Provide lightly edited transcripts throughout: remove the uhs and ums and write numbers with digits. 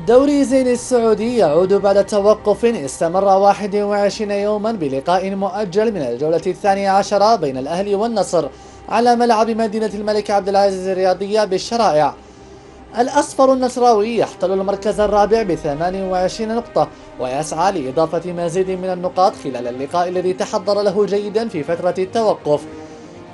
دوري زين السعودي يعود بعد توقف استمر 21 يوما بلقاء مؤجل من الجولة الثانية عشرة بين الأهلي والنصر على ملعب مدينة الملك عبد العزيز الرياضية بالشرائع. الأصفر النصراوي يحتل المركز الرابع ب 28 نقطة ويسعى لإضافة مزيد من النقاط خلال اللقاء الذي تحضر له جيدا في فترة التوقف.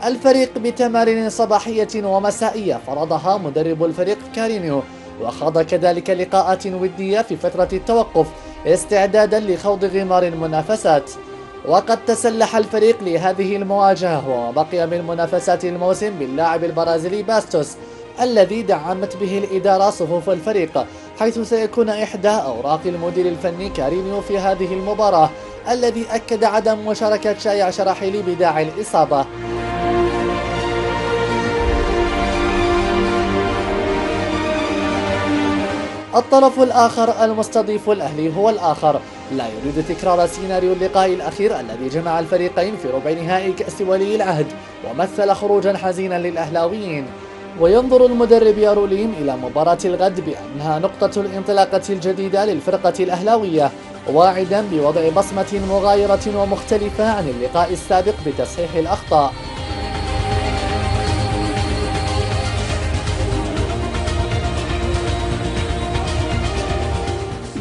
الفريق بتمارين صباحية ومسائية فرضها مدرب الفريق كارينيو، وخاض كذلك لقاءات ودية في فترة التوقف استعدادا لخوض غمار المنافسات. وقد تسلح الفريق لهذه المواجهة وما بقي من منافسات الموسم باللاعب البرازيلي باستوس الذي دعمت به الإدارة صفوف الفريق، حيث سيكون إحدى أوراق المدير الفني كارينيو في هذه المباراة، الذي أكد عدم مشاركة شايع شراحيلي بداعي الإصابة. الطرف الآخر المستضيف الأهلي هو الآخر لا يريد تكرار سيناريو اللقاء الأخير الذي جمع الفريقين في ربع نهائي كأس ولي العهد ومثل خروجا حزينا للأهلاويين. وينظر المدرب ياروليم إلى مباراة الغد بأنها نقطة الانطلاقة الجديدة للفرقة الأهلاوية، واعدا بوضع بصمة مغايرة ومختلفة عن اللقاء السابق بتصحيح الأخطاء.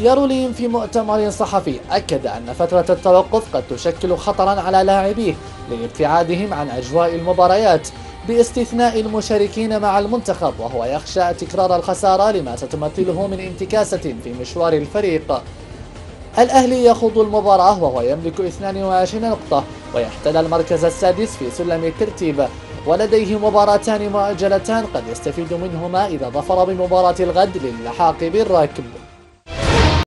ياروليم في مؤتمر صحفي أكد أن فترة التوقف قد تشكل خطرا على لاعبيه لابتعادهم عن أجواء المباريات باستثناء المشاركين مع المنتخب، وهو يخشى تكرار الخسارة لما ستمثله من انتكاسة في مشوار الفريق. الأهلي يخوض المباراة وهو يملك 22 نقطة ويحتل المركز السادس في سلم الترتيب، ولديه مباراتان مؤجلتان قد يستفيد منهما إذا ظفر بمباراة الغد للحاق بالركب.